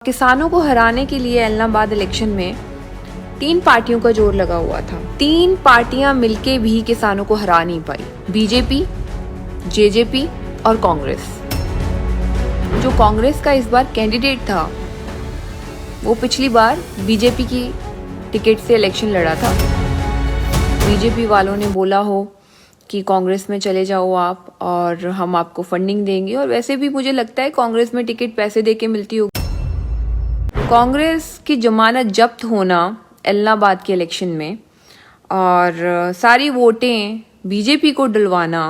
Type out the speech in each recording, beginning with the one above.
किसानों को हराने के लिए एलनाबाद इलेक्शन में 3 पार्टियों का जोर लगा हुआ था। 3 पार्टियां मिलके भी किसानों को हरा नहीं पाई, बीजेपी, जेजेपी और कांग्रेस। जो कांग्रेस का इस बार कैंडिडेट था वो पिछली बार बीजेपी की टिकट से इलेक्शन लड़ा था। बीजेपी वालों ने बोला हो कि कांग्रेस में चले जाओ आप और हम आपको फंडिंग देंगे, और वैसे भी मुझे लगता है कांग्रेस में टिकट पैसे देके मिलती होगी। कांग्रेस की जमानत जब्त होना एलनाबाद के इलेक्शन में और सारी वोटें बीजेपी को डलवाना,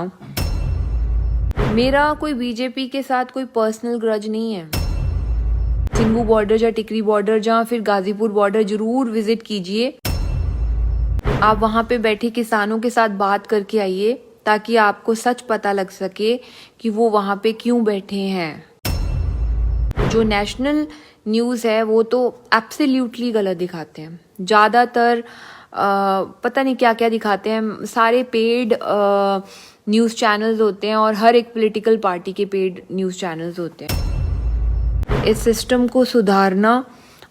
मेरा कोई बीजेपी के साथ कोई पर्सनल ग्रज नहीं है। सिंगू बॉर्डर या टिकरी बॉर्डर या फिर गाजीपुर बॉर्डर जरूर विजिट कीजिए। आप वहां पे बैठे किसानों के साथ बात करके आइए ताकि आपको सच पता लग सके कि वो वहां पे क्यों बैठे हैं। जो नेशनल न्यूज़ है वो तो एब्सोल्युटली गलत दिखाते हैं। ज़्यादातर पता नहीं क्या क्या दिखाते हैं। सारे पेड न्यूज़ चैनल्स होते हैं और हर एक पॉलिटिकल पार्टी के पेड न्यूज़ चैनल्स होते हैं। इस सिस्टम को सुधारना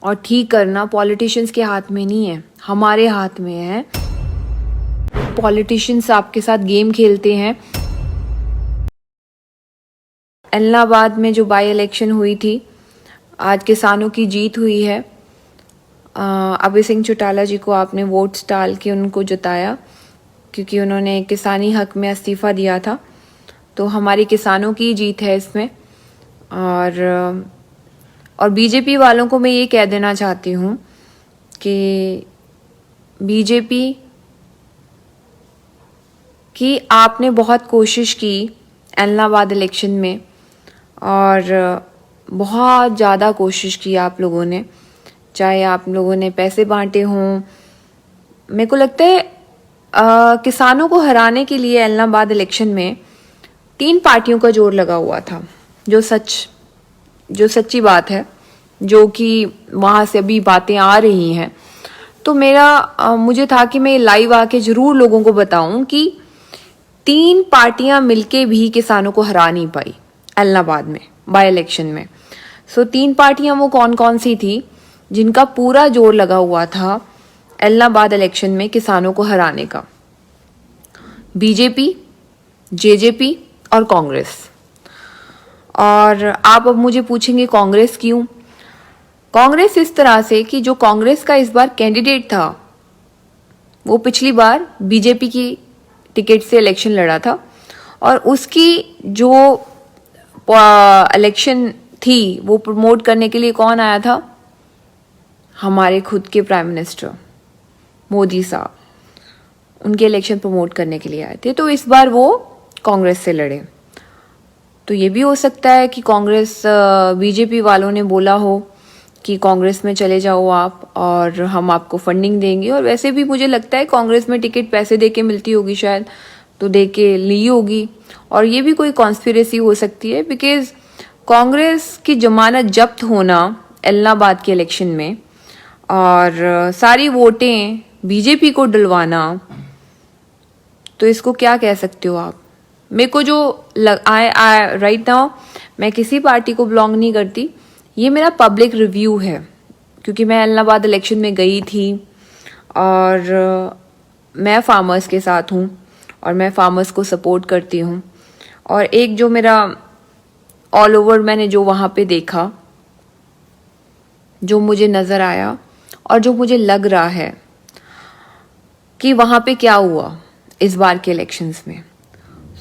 और ठीक करना पॉलिटिशियंस के हाथ में नहीं है, हमारे हाथ में है। पॉलिटिशियंस आपके साथ गेम खेलते हैं। एलनाबाद में जो बाई इलेक्शन हुई थी, आज किसानों की जीत हुई है। अभय सिंह चौटाला जी को आपने वोट्स डाल के उनको जिताया क्योंकि उन्होंने किसानी हक में इस्तीफा दिया था। तो हमारी किसानों की जीत है इसमें। और बीजेपी वालों को मैं ये कह देना चाहती हूँ कि बीजेपी की आपने बहुत कोशिश की एलनाबाद इलेक्शन में और बहुत ज़्यादा कोशिश की आप लोगों ने, चाहे आप लोगों ने पैसे बांटे हों। मेरे को लगता है किसानों को हराने के लिए एलनाबाद इलेक्शन में 3 पार्टियों का जोर लगा हुआ था। जो सच्ची बात है, जो कि वहाँ से अभी बातें आ रही हैं। तो मुझे था कि मैं लाइव आके ज़रूर लोगों को बताऊं कि 3 पार्टियां मिलके भी किसानों को हरा नहीं पाई एलनाबाद में बाय इलेक्शन में। 3 पार्टियां वो कौन कौन सी थी जिनका पूरा जोर लगा हुआ था एलनाबाद इलेक्शन में किसानों को हराने का? बीजेपी, जेजेपी और कांग्रेस। और आप अब मुझे पूछेंगे कांग्रेस क्यों? कांग्रेस इस तरह से कि जो कांग्रेस का इस बार कैंडिडेट था वो पिछली बार बीजेपी की टिकट से इलेक्शन लड़ा था, और उसकी जो इलेक्शन थी वो प्रमोट करने के लिए कौन आया था? हमारे खुद के प्राइम मिनिस्टर मोदी साहब, उनके इलेक्शन प्रमोट करने के लिए आए थे। तो इस बार वो कांग्रेस से लड़े। तो ये भी हो सकता है कि कांग्रेस बीजेपी वालों ने बोला हो कि कांग्रेस में चले जाओ आप और हम आपको फंडिंग देंगे, और वैसे भी मुझे लगता है कांग्रेस में टिकट पैसे देके मिलती होगी शायद, तो दे के ली होगी। और ये भी कोई कॉन्स्पिरेसी हो सकती है बिकॉज कांग्रेस की जमानत जब्त होना एलनाबाद के इलेक्शन में और सारी वोटें बीजेपी को डलवाना, तो इसको क्या कह सकते हो आप? मेरे को जो राइट नाउ मैं किसी पार्टी को बिलोंग नहीं करती, ये मेरा पब्लिक रिव्यू है क्योंकि मैं एलनाबाद इलेक्शन में गई थी और मैं फार्मर्स के साथ हूँ और मैं फार्मर्स को सपोर्ट करती हूँ। और एक जो मेरा ऑल ओवर मैंने जो वहाँ पे देखा, जो मुझे नज़र आया और जो मुझे लग रहा है कि वहाँ पे क्या हुआ इस बार के इलेक्शंस में।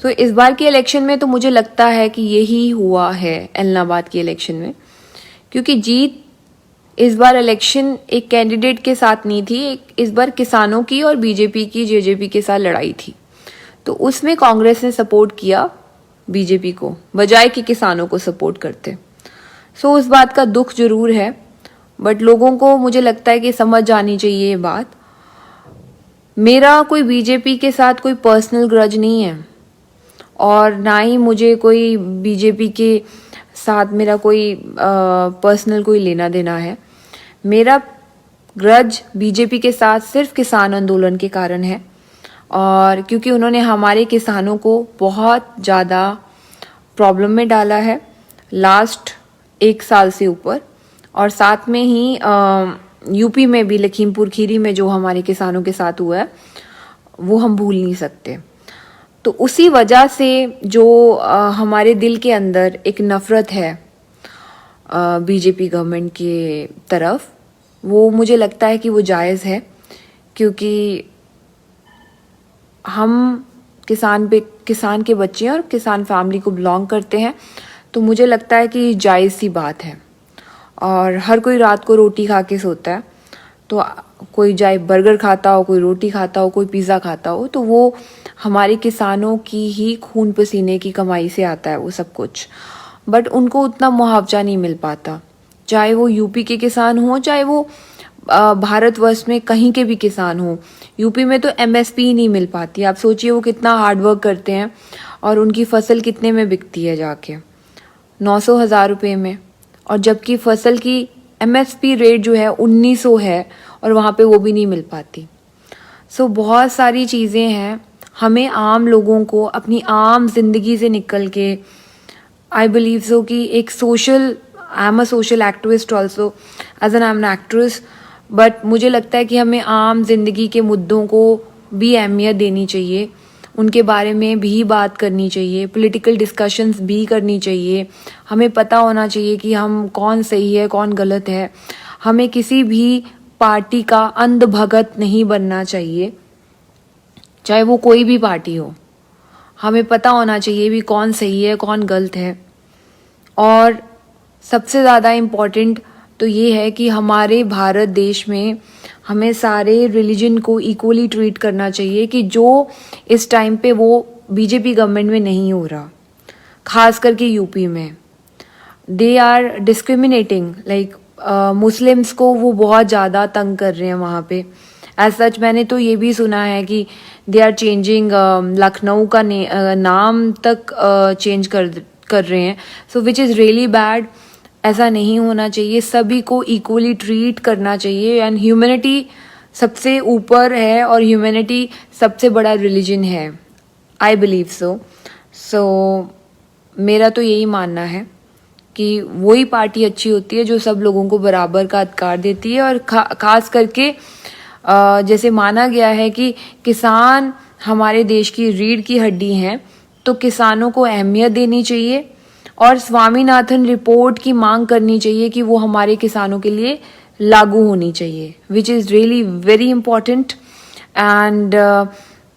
इस बार के इलेक्शन में तो मुझे लगता है कि यही हुआ है एलनाबाद के इलेक्शन में, क्योंकि जीत इस बार इलेक्शन एक कैंडिडेट के साथ नहीं थी, इस बार किसानों की और बीजेपी की जेजेपी के साथ लड़ाई थी। तो उसमें कांग्रेस ने सपोर्ट किया बीजेपी को बजाय कि किसानों को सपोर्ट करते। उस बात का दुख जरूर है, बट लोगों को मुझे लगता है कि समझ जानी चाहिए ये बात। मेरा कोई बीजेपी के साथ कोई पर्सनल ग्रज नहीं है और ना ही मुझे कोई बीजेपी के साथ मेरा कोई पर्सनल कोई लेना देना है। मेरा ग्रज बीजेपी के साथ सिर्फ किसान आंदोलन के कारण है, और क्योंकि उन्होंने हमारे किसानों को बहुत ज़्यादा प्रॉब्लम में डाला है लास्ट 1 साल से ऊपर, और साथ में ही यूपी में भी लखीमपुर खीरी में जो हमारे किसानों के साथ हुआ है वो हम भूल नहीं सकते। तो उसी वजह से जो हमारे दिल के अंदर एक नफ़रत है बीजेपी गवर्नमेंट के तरफ, वो मुझे लगता है कि वो जायज़ है, क्योंकि हम किसान के बच्चे हैं और किसान फैमिली को बिलोंग करते हैं। तो मुझे लगता है कि जायज़ सी बात है। और हर कोई रात को रोटी खा के सोता है, तो कोई चाहे बर्गर खाता हो, कोई रोटी खाता हो, कोई पिज़्ज़ा खाता हो, तो वो हमारे किसानों की ही खून पसीने की कमाई से आता है वो सब कुछ। बट उनको उतना मुआवजा नहीं मिल पाता, चाहे वो यूपी के किसान हो, चाहे वो भारतवर्ष में कहीं के भी किसान हो। यूपी में तो एमएसपी नहीं मिल पाती। आप सोचिए वो कितना हार्ड वर्क करते हैं और उनकी फसल कितने में बिकती है, जाके 900,000 रुपये में, और जबकि फसल की एमएसपी रेट जो है 1900 है और वहाँ पे वो भी नहीं मिल पाती। सो बहुत सारी चीज़ें हैं, हमें आम लोगों को अपनी आम जिंदगी से निकल के, आई बिलीव सो कि एक social, I am a social activist also as an I am an actress, but मुझे लगता है कि हमें आम जिंदगी के मुद्दों को भी अहमियत देनी चाहिए, उनके बारे में भी बात करनी चाहिए, पॉलिटिकल डिस्कशंस भी करनी चाहिए। हमें पता होना चाहिए कि हम कौन सही है कौन गलत है। हमें किसी भी पार्टी का अंध भगत नहीं बनना चाहिए, चाहे वो कोई भी पार्टी हो। हमें पता होना चाहिए भी कौन सही है कौन गलत है। और सबसे ज़्यादा इम्पॉर्टेंट तो ये है कि हमारे भारत देश में हमें सारे रिलीजन को इक्वली ट्रीट करना चाहिए, कि जो इस टाइम पे वो बीजेपी गवर्नमेंट में नहीं हो रहा, खास करके यूपी में। They are discriminating, like Muslims को वो बहुत ज़्यादा तंग कर रहे हैं वहाँ पे। एज सच मैंने तो ये भी सुना है कि दे आर चेंजिंग, लखनऊ का नाम तक चेंज कर रहे हैं। सो विच इज़ रियली बैड। ऐसा नहीं होना चाहिए, सभी को इक्वली ट्रीट करना चाहिए। एंड ह्यूमैनिटी सबसे ऊपर है और ह्यूमैनिटी सबसे बड़ा रिलीजन है, आई बिलीव सो। सो मेरा तो यही मानना है कि वही पार्टी अच्छी होती है जो सब लोगों को बराबर का अधिकार देती है। और खास करके जैसे माना गया है कि किसान हमारे देश की रीढ़ की हड्डी हैं, तो किसानों को अहमियत देनी चाहिए और स्वामीनाथन रिपोर्ट की मांग करनी चाहिए कि वो हमारे किसानों के लिए लागू होनी चाहिए, which is really very important. And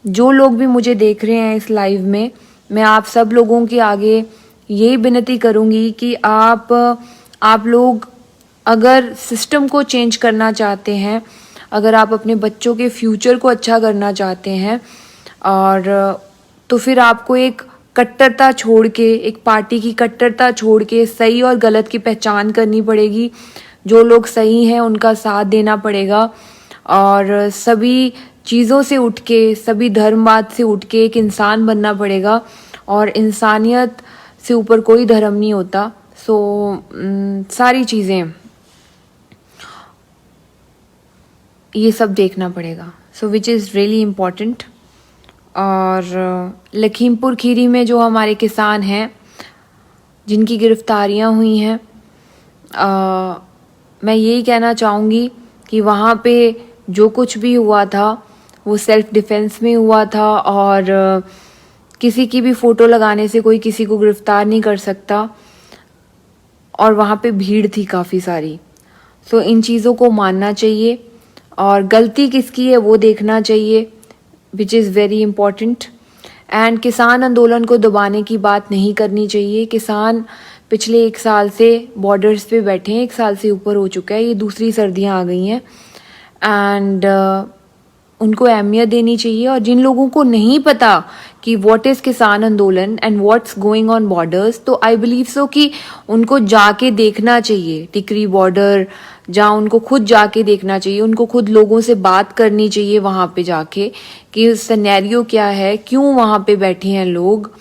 जो लोग भी मुझे देख रहे हैं इस लाइव में, मैं आप सब लोगों के आगे यही विनती करूंगी कि आप लोग अगर सिस्टम को चेंज करना चाहते हैं, अगर आप अपने बच्चों के फ्यूचर को अच्छा करना चाहते हैं, और तो फिर आपको एक कट्टरता छोड़ के, एक पार्टी की कट्टरता छोड़ के सही और गलत की पहचान करनी पड़ेगी। जो लोग सही हैं उनका साथ देना पड़ेगा और सभी चीज़ों से उठ के, सभी धर्मवाद से उठ के एक इंसान बनना पड़ेगा। और इंसानियत से ऊपर कोई धर्म नहीं होता। सो सारी चीज़ें ये सब देखना पड़ेगा, सो विच इज़ रियली इम्पॉर्टेंट। और लखीमपुर खीरी में जो हमारे किसान हैं जिनकी गिरफ्तारियां हुई हैं, मैं यही कहना चाहूँगी कि वहाँ पे जो कुछ भी हुआ था वो सेल्फ डिफेंस में हुआ था, और किसी की भी फ़ोटो लगाने से कोई किसी को गिरफ्तार नहीं कर सकता। और वहाँ पे भीड़ थी काफ़ी सारी। सो इन चीज़ों को मानना चाहिए और गलती किसकी है वो देखना चाहिए, which is very important. And किसान आंदोलन को दबाने की बात नहीं करनी चाहिए। किसान पिछले 1 साल से बॉर्डर्स पे बैठे हैं, 1 साल से ऊपर हो चुका है, ये दूसरी सर्दियाँ आ गई हैं। एंड उनको अहमियत देनी चाहिए। और जिन लोगों को नहीं पता कि व्हाट इज़ किसान आंदोलन and what's going on borders, तो आई बिलीव सो कि उनको जाके देखना चाहिए टिकरी बॉर्डर, जहाँ उनको खुद जाके देखना चाहिए, उनको खुद लोगों से बात करनी चाहिए वहाँ पे जाके कि सिनेरियो क्या है, क्यों वहाँ पे बैठे हैं लोग।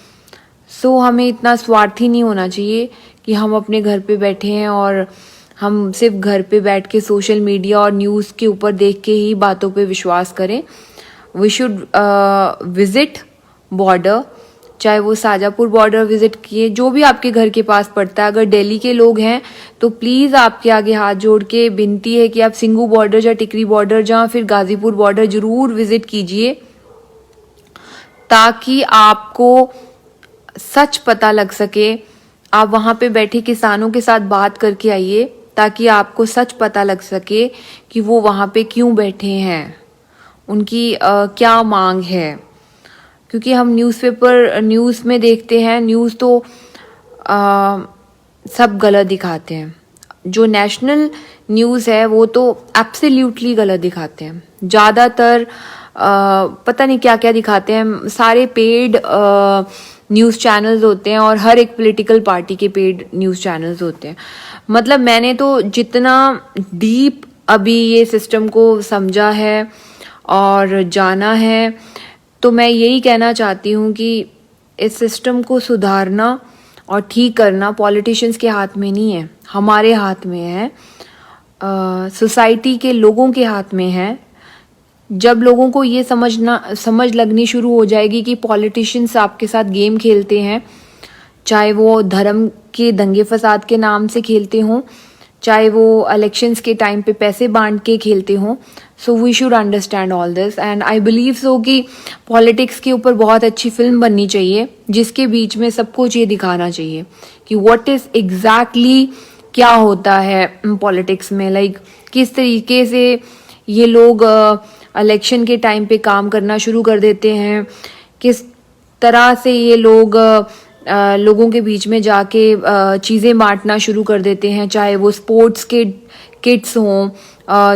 सो हमें इतना स्वार्थी नहीं होना चाहिए कि हम अपने घर पे बैठे हैं और हम सिर्फ घर पे बैठ के सोशल मीडिया और न्यूज़ के ऊपर देख के ही बातों पे विश्वास करें। वी शुड विजिट बॉर्डर चाहे वो शाजापुर बॉर्डर विजिट किए, जो भी आपके घर के पास पड़ता है। अगर दिल्ली के लोग हैं तो प्लीज आपके आगे हाथ जोड़ के विनती है कि आप सिंघू बॉर्डर या टिकरी बॉर्डर या फिर गाजीपुर बॉर्डर जरूर विजिट कीजिए, ताकि आपको सच पता लग सके। आप वहां पे बैठे किसानों के साथ बात करके आइए, ताकि आपको सच पता लग सके कि वो वहां पे क्यों बैठे हैं, उनकी क्या मांग है। क्योंकि हम न्यूज़ में देखते हैं, न्यूज़ तो सब गलत दिखाते हैं। जो नेशनल न्यूज़ है वो तो एब्सोल्युटली गलत दिखाते हैं। ज़्यादातर पता नहीं क्या क्या दिखाते हैं। सारे पेड न्यूज़ चैनल्स होते हैं और हर एक पॉलिटिकल पार्टी के पेड न्यूज़ चैनल्स होते हैं। मतलब मैंने तो जितना डीप अभी ये सिस्टम को समझा है और जाना है, तो मैं यही कहना चाहती हूँ कि इस सिस्टम को सुधारना और ठीक करना पॉलिटिशियंस के हाथ में नहीं है, हमारे हाथ में है, सोसाइटी के लोगों के हाथ में है। जब लोगों को ये समझ लगनी शुरू हो जाएगी कि पॉलिटिशियंस आपके साथ गेम खेलते हैं, चाहे वो धर्म के दंगे फसाद के नाम से खेलते हों, चाहे वो इलेक्शंस के टाइम पे पैसे बांट के खेलते हों, so we should understand all this. And I believe so कि पॉलिटिक्स के ऊपर बहुत अच्छी फिल्म बननी चाहिए, जिसके बीच में सब कुछ ये दिखाना चाहिए कि व्हाट इज एग्जैक्टली क्या होता है पॉलिटिक्स में। लाइक किस तरीके से ये लोग इलेक्शन के टाइम पे काम करना शुरू कर देते हैं, किस तरह से ये लोग लोगों के बीच में जाके चीज़ें बांटना शुरू कर देते हैं, चाहे वो स्पोर्ट्स के किट्स हों,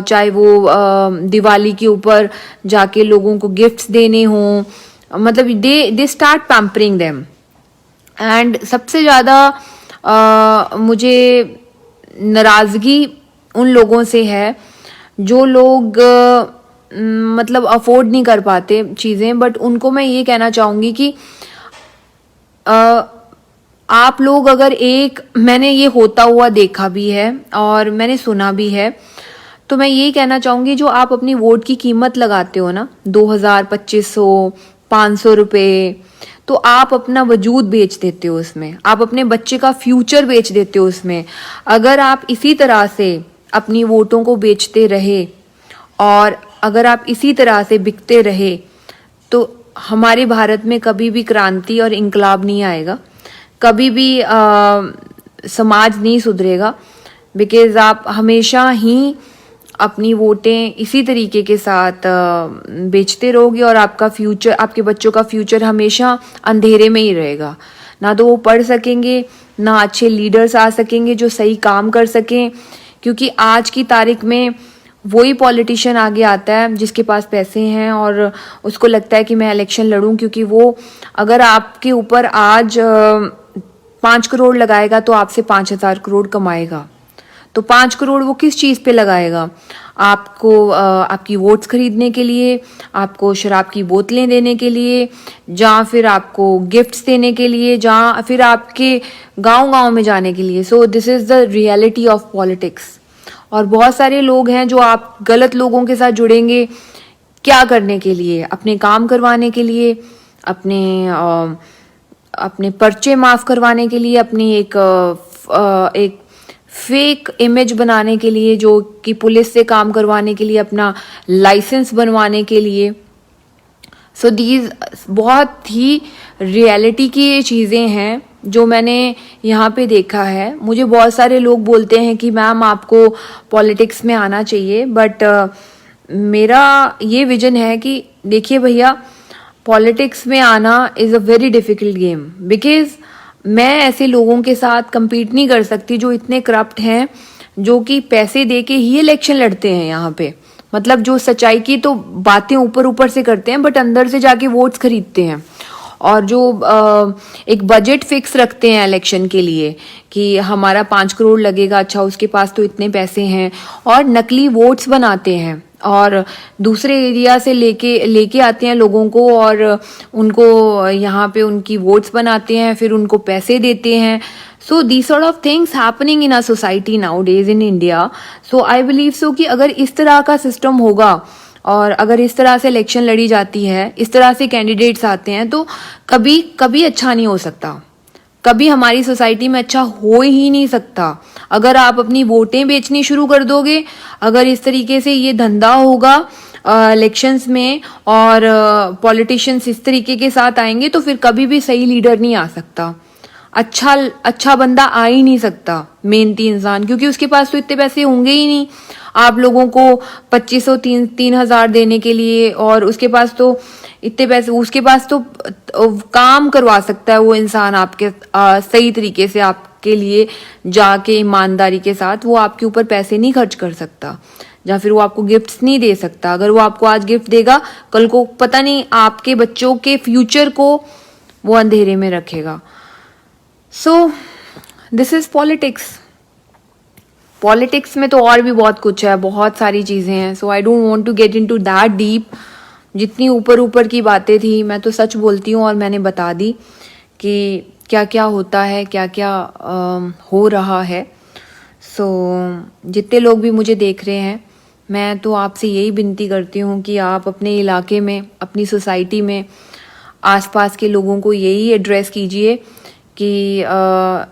चाहे वो दिवाली के ऊपर जाके लोगों को गिफ्ट्स देने हों। मतलब they start pampering them. And सबसे ज़्यादा मुझे नाराज़गी उन लोगों से है जो लोग मतलब अफोर्ड नहीं कर पाते चीज़ें। बट उनको मैं ये कहना चाहूँगी कि आप लोग अगर मैंने ये होता हुआ देखा भी है और मैंने सुना भी है, तो मैं यही कहना चाहूँगी, जो आप अपनी वोट की कीमत लगाते हो ना 2000, 2500, 500 रुपये, तो आप अपना वजूद बेच देते हो उसमें, आप अपने बच्चे का फ्यूचर बेच देते हो उसमें। अगर आप इसी तरह से अपनी वोटों को बेचते रहे और अगर आप इसी तरह से बिकते रहे, तो हमारे भारत में कभी भी क्रांति और इंकलाब नहीं आएगा, कभी भी समाज नहीं सुधरेगा। बिकॉज आप हमेशा ही अपनी वोटें इसी तरीके के साथ बेचते रहोगे और आपका फ्यूचर, आपके बच्चों का फ्यूचर हमेशा अंधेरे में ही रहेगा। ना तो वो पढ़ सकेंगे, ना अच्छे लीडर्स आ सकेंगे जो सही काम कर सकें। क्योंकि आज की तारीख में वही पॉलिटिशियन आगे आता है जिसके पास पैसे हैं और उसको लगता है कि मैं इलेक्शन लड़ूं, क्योंकि वो अगर आपके ऊपर आज 5 करोड़ लगाएगा तो आपसे 5000 करोड़ कमाएगा। तो 5 करोड़ वो किस चीज़ पे लगाएगा? आपको आपकी वोट्स खरीदने के लिए, आपको शराब की बोतलें देने के लिए, या फिर आपको गिफ्ट्स देने के लिए, या फिर आपके गांव-गांव में जाने के लिए। So this is the reality of politics. और बहुत सारे लोग हैं जो आप गलत लोगों के साथ जुड़ेंगे, क्या करने के लिए? अपने काम करवाने के लिए, अपने पर्चे माफ करवाने के लिए, अपनी एक फेक इमेज बनाने के लिए, जो कि पुलिस से काम करवाने के लिए, अपना लाइसेंस बनवाने के लिए। सो दीज बहुत ही रियलिटी की ये चीज़ें हैं जो मैंने यहाँ पे देखा है। मुझे बहुत सारे लोग बोलते हैं कि मैम आपको पॉलिटिक्स में आना चाहिए, बट मेरा ये विजन है कि देखिए भैया, पॉलिटिक्स में आना is a very difficult game. Because मैं ऐसे लोगों के साथ compete नहीं कर सकती जो इतने करप्ट हैं, जो कि पैसे दे के ही इलेक्शन लड़ते हैं यहाँ पे। मतलब जो सच्चाई की तो बातें ऊपर ऊपर से करते हैं, बट अंदर से जाके वोट्स खरीदते हैं। और जो एक बजट फिक्स रखते हैं इलेक्शन के लिए कि हमारा 5 करोड़ लगेगा, अच्छा उसके पास तो इतने पैसे हैं, और नकली वोट्स बनाते हैं और दूसरे एरिया से लेके आते हैं लोगों को और उनको यहाँ पे उनकी वोट्स बनाते हैं, फिर उनको पैसे देते हैं। सो these sort of things happening in our society nowadays in India. So I believe so कि अगर इस तरह का सिस्टम होगा और अगर इस तरह से इलेक्शन लड़ी जाती है, इस तरह से कैंडिडेट्स आते हैं, तो कभी कभी अच्छा नहीं हो सकता, कभी हमारी सोसाइटी में अच्छा हो ही नहीं सकता। अगर आप अपनी वोटें बेचनी शुरू कर दोगे, अगर इस तरीके से ये धंधा होगा इलेक्शंस में और पॉलिटिशियंस इस तरीके के साथ आएंगे, तो फिर कभी भी सही लीडर नहीं आ सकता, अच्छा बंदा आ ही नहीं सकता, मेहनती इंसान, क्योंकि उसके पास तो इतने पैसे होंगे ही नहीं आप लोगों को 2500 3,000 देने के लिए। और उसके पास तो इतने पैसे, उसके पास तो काम करवा सकता है वो इंसान आपके सही तरीके से आपके लिए जाके ईमानदारी के साथ, वो आपके ऊपर पैसे नहीं खर्च कर सकता, या फिर वो आपको गिफ्ट्स नहीं दे सकता। अगर वो आपको आज गिफ्ट देगा, कल को पता नहीं आपके बच्चों के फ्यूचर को वो अंधेरे में रखेगा। So this is politics. Politics में तो और भी बहुत कुछ है, बहुत सारी चीजें हैं। So I don't want to get into that deep. जितनी ऊपर ऊपर की बातें थी मैं तो सच बोलती हूँ, और मैंने बता दी कि क्या क्या होता है, क्या क्या हो रहा है। सो जितने लोग भी मुझे देख रहे हैं, मैं तो आपसे यही विनती करती हूँ कि आप अपने इलाके में, अपनी सोसाइटी में, आसपास के लोगों को यही एड्रेस कीजिए कि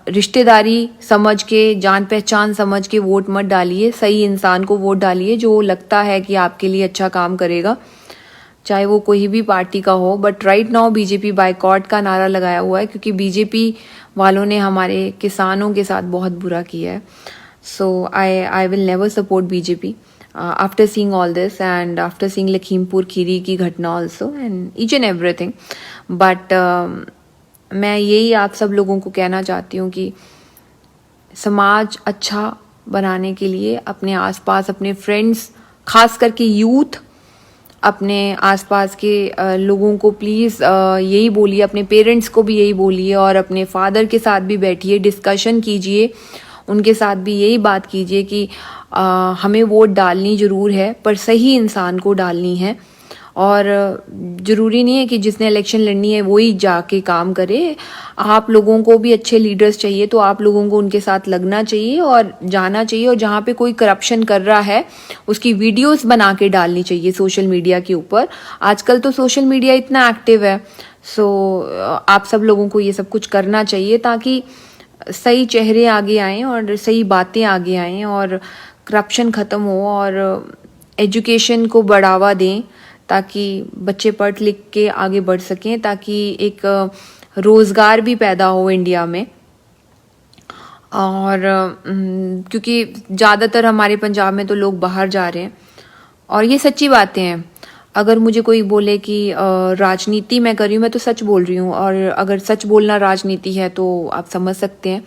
रिश्तेदारी समझ के, जान पहचान समझ के वोट मत डालिए, सही इंसान को वोट डालिए जो लगता है कि आपके लिए अच्छा काम करेगा, चाहे वो कोई भी पार्टी का हो। But right now BJP boycott का नारा लगाया हुआ है, क्योंकि बीजेपी वालों ने हमारे किसानों के साथ बहुत बुरा किया है। So I will never support BJP after seeing all this and after seeing Lakhimpur Kheri की घटना also and each and everything. But मैं यही आप सब लोगों को कहना चाहती हूँ कि समाज अच्छा बनाने के लिए अपने आसपास, अपने फ्रेंड्स, खास करके यूथ, अपने आसपास के लोगों को प्लीज़ यही बोलिए, अपने पेरेंट्स को भी यही बोलिए, और अपने फादर के साथ भी बैठिए, डिस्कशन कीजिए, उनके साथ भी यही बात कीजिए कि हमें वोट डालनी ज़रूर है, पर सही इंसान को डालनी है। और ज़रूरी नहीं है कि जिसने इलेक्शन लड़नी है वो ही जाके काम करे। आप लोगों को भी अच्छे लीडर्स चाहिए, तो आप लोगों को उनके साथ लगना चाहिए और जाना चाहिए, और जहाँ पे कोई करप्शन कर रहा है उसकी वीडियोस बना के डालनी चाहिए सोशल मीडिया के ऊपर। आजकल तो सोशल मीडिया इतना एक्टिव है। सो आप सब लोगों को ये सब कुछ करना चाहिए ताकि सही चेहरे आगे आएँ और सही बातें आगे आएँ और करप्शन ख़त्म हो, और एजुकेशन को बढ़ावा दें ताकि बच्चे पढ़ लिख के आगे बढ़ सकें, ताकि एक रोज़गार भी पैदा हो इंडिया में। और क्योंकि ज़्यादातर हमारे पंजाब में तो लोग बाहर जा रहे हैं, और ये सच्ची बातें हैं। अगर मुझे कोई बोले कि राजनीति मैं कर रही हूँ, मैं तो सच बोल रही हूँ, और अगर सच बोलना राजनीति है तो आप समझ सकते हैं।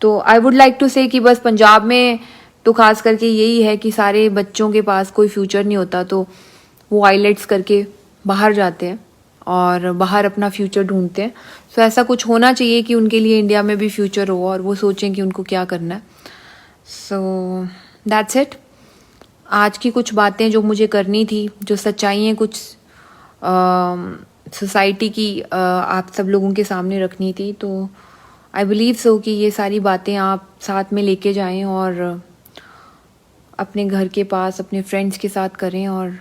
तो आई वुड लाइक टू से कि बस पंजाब में तो खास करके यही है कि सारे बच्चों के पास कोई फ्यूचर नहीं होता, तो वो आईलेट्स करके बाहर जाते हैं और बाहर अपना फ्यूचर ढूंढते हैं। सो ऐसा कुछ होना चाहिए कि उनके लिए इंडिया में भी फ्यूचर हो और वो सोचें कि उनको क्या करना है। So that's it. आज की कुछ बातें जो मुझे करनी थी, जो सच्चाइयाँ कुछ सोसाइटी की आप सब लोगों के सामने रखनी थी, तो आई बिलीव सो कि ये सारी बातें आप साथ में लेके जाएं और अपने घर के पास अपने फ्रेंड्स के साथ करें, और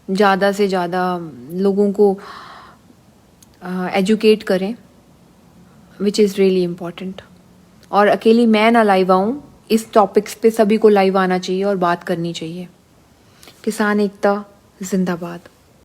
ज़्यादा से ज़्यादा लोगों को एजुकेट करें, विच इज़ रियली इम्पॉर्टेंट। और अकेली मैं ना लाइव आऊँ, इस टॉपिक्स पे सभी को लाइव आना चाहिए और बात करनी चाहिए। किसान एकता जिंदाबाद।